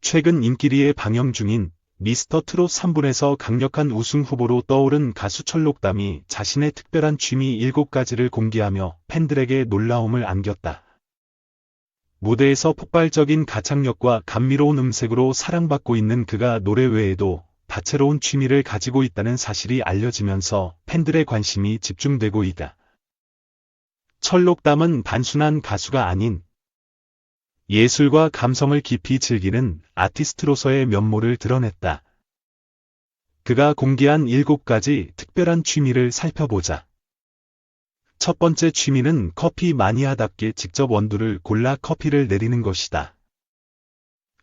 최근 인기리에 방영 중인 미스터 트롯 3분에서 강력한 우승 후보로 떠오른 가수 철록담이 자신의 특별한 취미 7가지를 공개하며 팬들에게 놀라움을 안겼다. 무대에서 폭발적인 가창력과 감미로운 음색으로 사랑받고 있는 그가 노래 외에도 다채로운 취미를 가지고 있다는 사실이 알려지면서 팬들의 관심이 집중되고 있다. 철록담은 단순한 가수가 아닌 예술과 감성을 깊이 즐기는 아티스트로서의 면모를 드러냈다. 그가 공개한 7가지 특별한 취미를 살펴보자. 첫 번째 취미는 커피 마니아답게 직접 원두를 골라 커피를 내리는 것이다.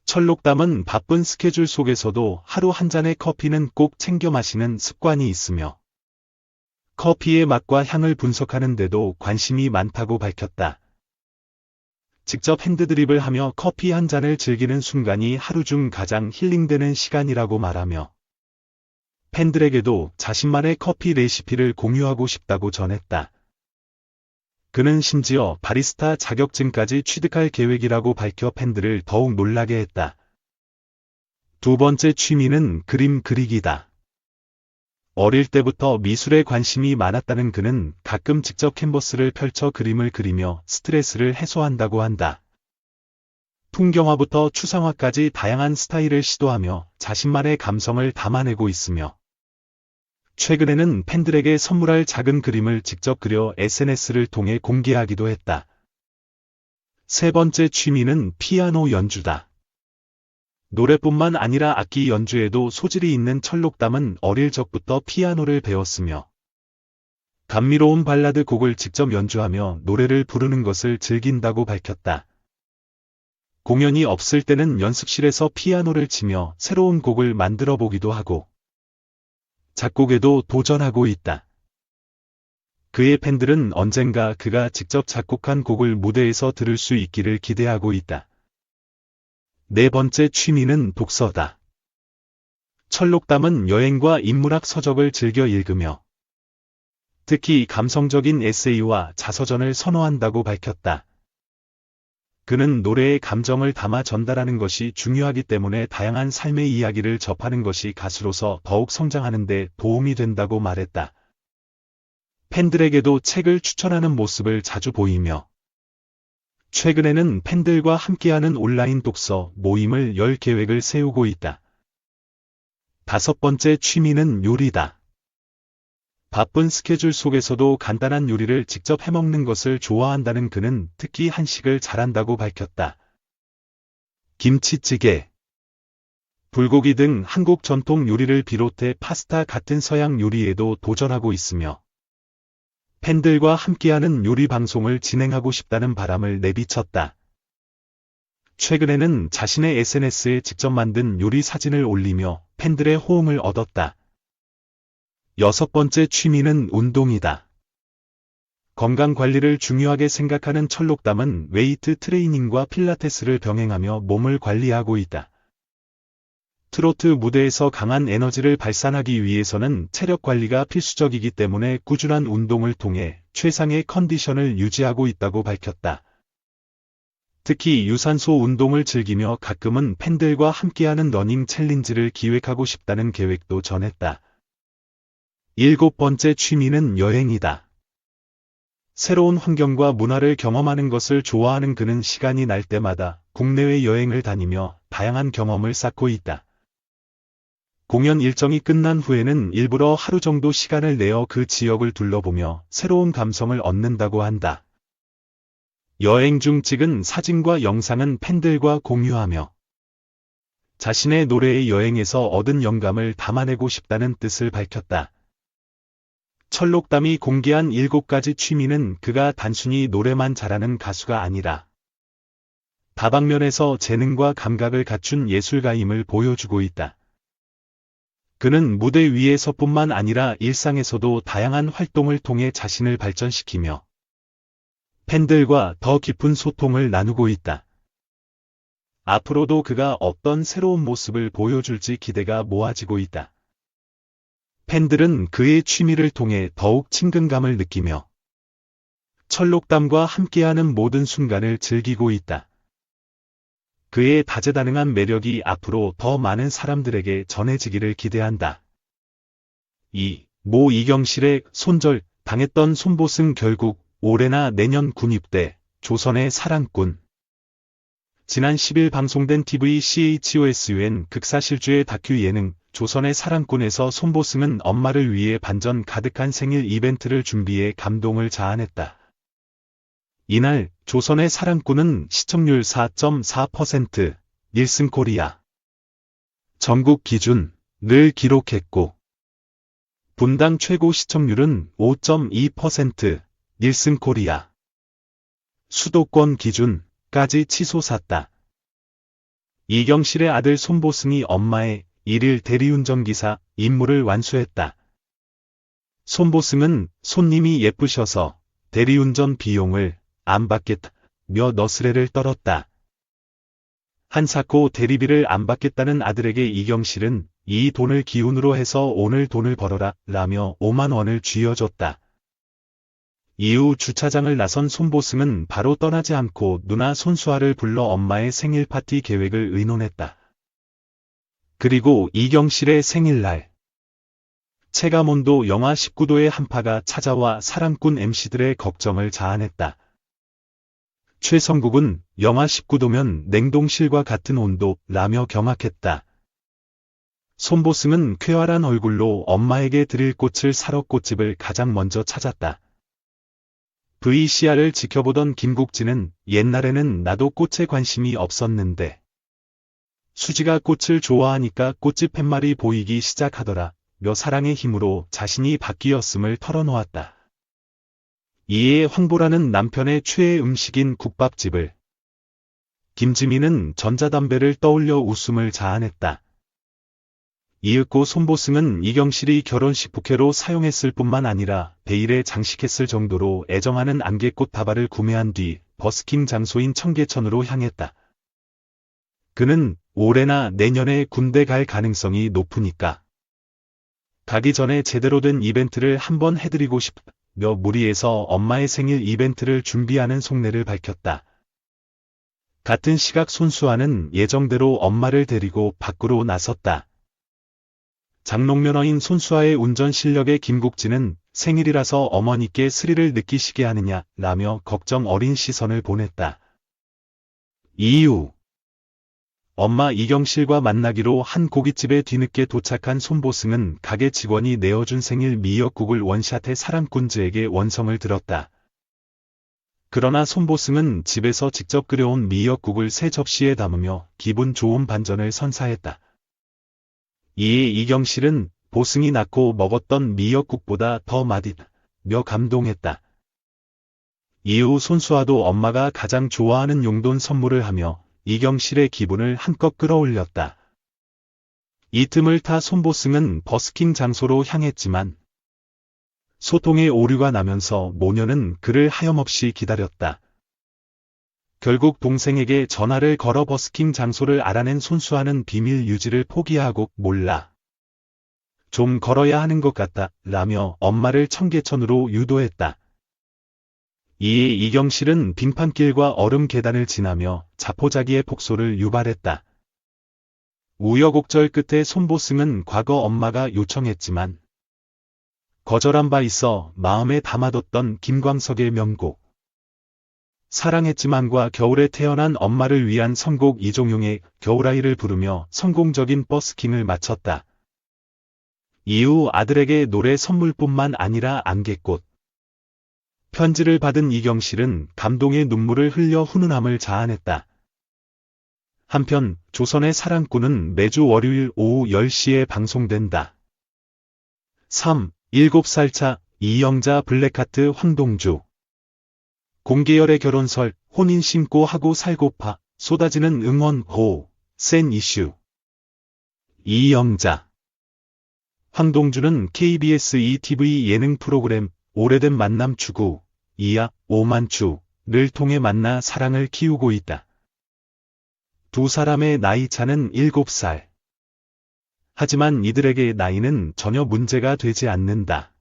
철록담은 바쁜 스케줄 속에서도 하루 한 잔의 커피는 꼭 챙겨 마시는 습관이 있으며 커피의 맛과 향을 분석하는 데도 관심이 많다고 밝혔다. 직접 핸드드립을 하며 커피 한 잔을 즐기는 순간이 하루 중 가장 힐링되는 시간이라고 말하며 팬들에게도 자신만의 커피 레시피를 공유하고 싶다고 전했다. 그는 심지어 바리스타 자격증까지 취득할 계획이라고 밝혀 팬들을 더욱 놀라게 했다. 두 번째 취미는 그림 그리기다. 어릴 때부터 미술에 관심이 많았다는 그는 가끔 직접 캔버스를 펼쳐 그림을 그리며 스트레스를 해소한다고 한다. 풍경화부터 추상화까지 다양한 스타일을 시도하며 자신만의 감성을 담아내고 있으며 최근에는 팬들에게 선물할 작은 그림을 직접 그려 SNS를 통해 공개하기도 했다. 세 번째 취미는 피아노 연주다. 노래뿐만 아니라 악기 연주에도 소질이 있는 철록담은 어릴 적부터 피아노를 배웠으며 감미로운 발라드 곡을 직접 연주하며 노래를 부르는 것을 즐긴다고 밝혔다. 공연이 없을 때는 연습실에서 피아노를 치며 새로운 곡을 만들어 보기도 하고 작곡에도 도전하고 있다. 그의 팬들은 언젠가 그가 직접 작곡한 곡을 무대에서 들을 수 있기를 기대하고 있다. 네 번째 취미는 독서다. 철록담은 여행과 인문학 서적을 즐겨 읽으며 특히 감성적인 에세이와 자서전을 선호한다고 밝혔다. 그는 노래에 감정을 담아 전달하는 것이 중요하기 때문에 다양한 삶의 이야기를 접하는 것이 가수로서 더욱 성장하는 데 도움이 된다고 말했다. 팬들에게도 책을 추천하는 모습을 자주 보이며 최근에는 팬들과 함께하는 온라인 독서 모임을 열 계획을 세우고 있다. 다섯 번째 취미는 요리다. 바쁜 스케줄 속에서도 간단한 요리를 직접 해먹는 것을 좋아한다는 그는 특히 한식을 잘한다고 밝혔다. 김치찌개, 불고기 등 한국 전통 요리를 비롯해 파스타 같은 서양 요리에도 도전하고 있으며 팬들과 함께하는 요리 방송을 진행하고 싶다는 바람을 내비쳤다. 최근에는 자신의 SNS에 직접 만든 요리 사진을 올리며 팬들의 호응을 얻었다. 여섯 번째 취미는 운동이다. 건강관리를 중요하게 생각하는 철록담은 웨이트 트레이닝과 필라테스를 병행하며 몸을 관리하고 있다. 트로트 무대에서 강한 에너지를 발산하기 위해서는 체력 관리가 필수적이기 때문에 꾸준한 운동을 통해 최상의 컨디션을 유지하고 있다고 밝혔다. 특히 유산소 운동을 즐기며 가끔은 팬들과 함께하는 러닝 챌린지를 기획하고 싶다는 계획도 전했다. 일곱 번째 취미는 여행이다. 새로운 환경과 문화를 경험하는 것을 좋아하는 그는 시간이 날 때마다 국내외 여행을 다니며 다양한 경험을 쌓고 있다. 공연 일정이 끝난 후에는 일부러 하루 정도 시간을 내어 그 지역을 둘러보며 새로운 감성을 얻는다고 한다. 여행 중 찍은 사진과 영상은 팬들과 공유하며 자신의 노래의 여행에서 얻은 영감을 담아내고 싶다는 뜻을 밝혔다. 철록담이 공개한 7가지 취미는 그가 단순히 노래만 잘하는 가수가 아니라 다방면에서 재능과 감각을 갖춘 예술가임을 보여주고 있다. 그는 무대 위에서뿐만 아니라 일상에서도 다양한 활동을 통해 자신을 발전시키며 팬들과 더 깊은 소통을 나누고 있다. 앞으로도 그가 어떤 새로운 모습을 보여줄지 기대가 모아지고 있다. 팬들은 그의 취미를 통해 더욱 친근감을 느끼며 철록담과 함께하는 모든 순간을 즐기고 있다. 그의 다재다능한 매력이 앞으로 더 많은 사람들에게 전해지기를 기대한다. 2. 모 이경실의 손절 당했던 손보승 결국 올해나 내년 군입대, 조선의 사랑꾼. 지난 10일 방송된 TV CHOSUN 극사실주의 다큐 예능 조선의 사랑꾼에서 손보승은 엄마를 위해 반전 가득한 생일 이벤트를 준비해 감동을 자아냈다. 이날 조선의 사랑꾼은 시청률 4.4%, 닐슨 코리아 전국 기준을 기록했고 분당 최고 시청률은 5.2%, 닐슨 코리아 수도권 기준까지 치솟았다. 이경실의 아들 손보승이 엄마의 일일 대리운전기사 임무를 완수했다. 손보승은 손님이 예쁘셔서 대리운전 비용을 안 받겠다며 너스레를 떨었다. 한사코 대리비를 안 받겠다는 아들에게 이경실은 이 돈을 기운으로 해서 오늘 돈을 벌어라 라며 5만 원을 쥐어줬다. 이후 주차장을 나선 손보승은 바로 떠나지 않고 누나 손수아를 불러 엄마의 생일 파티 계획을 의논했다. 그리고 이경실의 생일날 체감온도 영하 19도의 한파가 찾아와 사랑꾼 MC들의 걱정을 자아냈다. 최성국은 영하 19도면 냉동실과 같은 온도라며 경악했다. 손보승은 쾌활한 얼굴로 엄마에게 드릴 꽃을 사러 꽃집을 가장 먼저 찾았다. VCR을 지켜보던 김국진은 옛날에는 나도 꽃에 관심이 없었는데 수지가 꽃을 좋아하니까 꽃집 팻말이 보이기 시작하더라 며 사랑의 힘으로 자신이 바뀌었음을 털어놓았다. 이에 황보라는 남편의 최애 음식인 국밥집을 김지민은 전자담배를 떠올려 웃음을 자아냈다. 이윽고 손보승은 이경실이 결혼식 부케로 사용했을 뿐만 아니라 베일에 장식했을 정도로 애정하는 안개꽃 다발을 구매한 뒤 버스킹 장소인 청계천으로 향했다. 그는 올해나 내년에 군대 갈 가능성이 높으니까 가기 전에 제대로 된 이벤트를 한번 해드리고 싶으며 무리해서 엄마의 생일 이벤트를 준비하는 속내를 밝혔다. 같은 시각 손수아는 예정대로 엄마를 데리고 밖으로 나섰다. 장롱면허인 손수아의 운전 실력에 김국진은 생일이라서 어머니께 스릴을 느끼시게 하느냐 라며 걱정 어린 시선을 보냈다. 이후 엄마 이경실과 만나기로 한 고깃집에 뒤늦게 도착한 손보승은 가게 직원이 내어준 생일 미역국을 원샷해 사랑꾼즈에게 원성을 들었다. 그러나 손보승은 집에서 직접 끓여온 미역국을 새 접시에 담으며 기분 좋은 반전을 선사했다. 이에 이경실은 보승이 낳고 먹었던 미역국보다 더 맛있다며 감동했다. 이후 손수아도 엄마가 가장 좋아하는 용돈 선물을 하며 이경실의 기분을 한껏 끌어올렸다. 이 틈을 타 손보승은 버스킹 장소로 향했지만 소통에 오류가 나면서 모녀는 그를 하염없이 기다렸다. 결국 동생에게 전화를 걸어 버스킹 장소를 알아낸 손수아는 비밀 유지를 포기하고 몰라. 좀 걸어야 하는 것 같다 라며 엄마를 청계천으로 유도했다. 이에 이경실은 빙판길과 얼음 계단을 지나며 자포자기의 폭소를 유발했다. 우여곡절 끝에 손보승은 과거 엄마가 요청했지만 거절한 바 있어 마음에 담아뒀던 김광석의 명곡 사랑했지만과 겨울에 태어난 엄마를 위한 선곡 이종용의 겨울아이를 부르며 성공적인 버스킹을 마쳤다. 이후 아들에게 노래 선물뿐만 아니라 안개꽃 편지를 받은 이경실은 감동의 눈물을 흘려 훈훈함을 자아냈다. 한편 조선의 사랑꾼은 매주 월요일 오후 10시에 방송된다. 3. 7살차 이영자 블랙하트 황동주 공계열의 결혼설 혼인 신고하고 살고파 쏟아지는 응원 호 센 이슈 이영자 황동주는 KBS ETV 예능 프로그램 오래된 만남 추구 이야 오만추를 통해 만나 사랑을 키우고 있다. 두 사람의 나이 차는 7살. 하지만 이들에게 나이는 전혀 문제가 되지 않는다.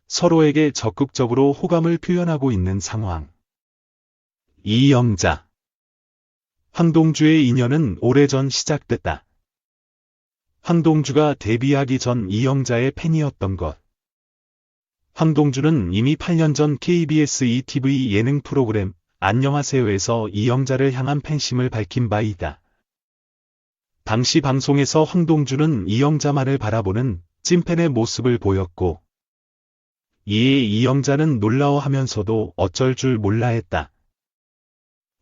서로에게 적극적으로 호감을 표현하고 있는 상황. 이영자 황동주의 인연은 오래전 시작됐다. 황동주가 데뷔하기 전 이영자의 팬이었던 것. 황동주는 이미 8년 전 KBS ETV 예능 프로그램 안녕하세요에서 이영자를 향한 팬심을 밝힌 바 있다. 당시 방송에서 황동주는 이영자만을 바라보는 찐팬의 모습을 보였고, 이에 이영자는 놀라워하면서도 어쩔 줄 몰라 했다.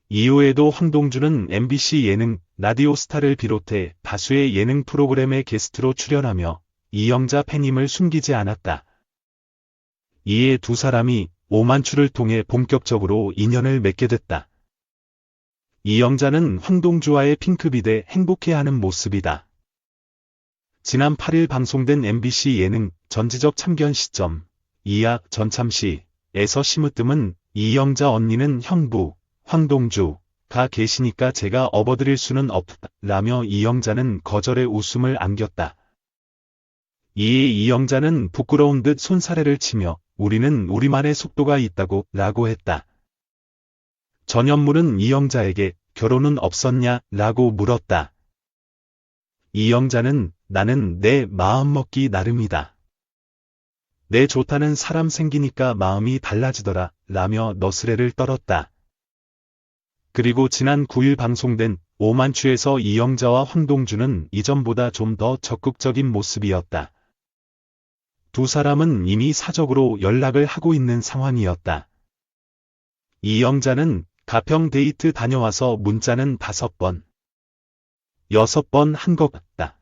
이후에도 황동주는 MBC 예능 라디오스타를 비롯해 다수의 예능 프로그램에 게스트로 출연하며 이영자 팬임을 숨기지 않았다. 이에 두 사람이 오만추를 통해 본격적으로 인연을 맺게 됐다. 이영자는 황동주와의 핑크빛에 행복해하는 모습이다. 지난 8일 방송된 MBC 예능 전지적 참견 시점 이약 전참시에서 심으뜸은 이영자 언니는 형부 황동주가 계시니까 제가 업어드릴 수는 없다 라며 이영자는 거절의 웃음을 안겼다. 이에 이영자는 부끄러운 듯 손사래를 치며 우리는 우리만의 속도가 있다고 라고 했다. 전현무는 이영자에게 결혼은 없었냐 라고 물었다. 이영자는 나는 내 마음 먹기 나름이다. 내 좋다는 사람 생기니까 마음이 달라지더라 라며 너스레를 떨었다. 그리고 지난 9일 방송된 오만추에서 이영자와 황동주는 이전보다 좀 더 적극적인 모습이었다. 두 사람은 이미 사적으로 연락을 하고 있는 상황이었다. 이영자는 가평 데이트 다녀와서 문자는 5번, 6번 한 것 같다.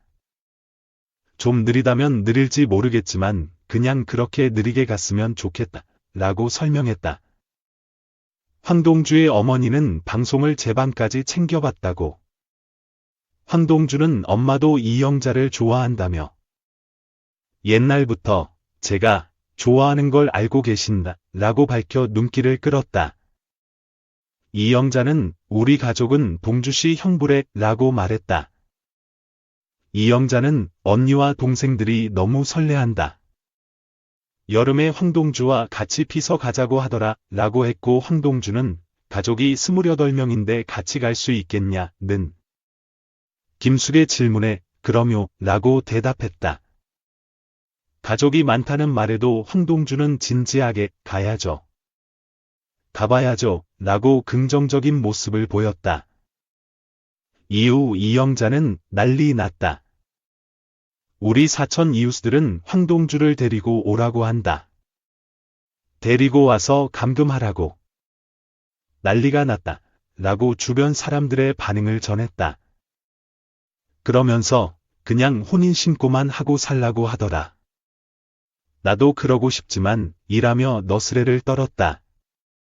좀 느리다면 느릴지 모르겠지만 그냥 그렇게 느리게 갔으면 좋겠다 라고 설명했다. 황동주의 어머니는 방송을 제 방까지 챙겨봤다고. 황동주는 엄마도 이영자를 좋아한다며. 옛날부터 제가 좋아하는 걸 알고 계신다 라고 밝혀 눈길을 끌었다. 이영자는 우리 가족은 동주씨 형부래 라고 말했다. 이영자는 언니와 동생들이 너무 설레한다. 여름에 황동주와 같이 피서 가자고 하더라 라고 했고 황동주는 가족이 28명인데 같이 갈 수 있겠냐?는 김숙의 질문에 그럼요 라고 대답했다. 가족이 많다는 말에도 황동주는 진지하게 가야죠. 가봐야죠 라고 긍정적인 모습을 보였다. 이후 이영자는 난리 났다. 우리 사천 이웃들은 황동주를 데리고 오라고 한다. 데리고 와서 감금하라고. 난리가 났다. 라고 주변 사람들의 반응을 전했다. 그러면서 그냥 혼인신고만 하고 살라고 하더라. 나도 그러고 싶지만 이라며 너스레를 떨었다.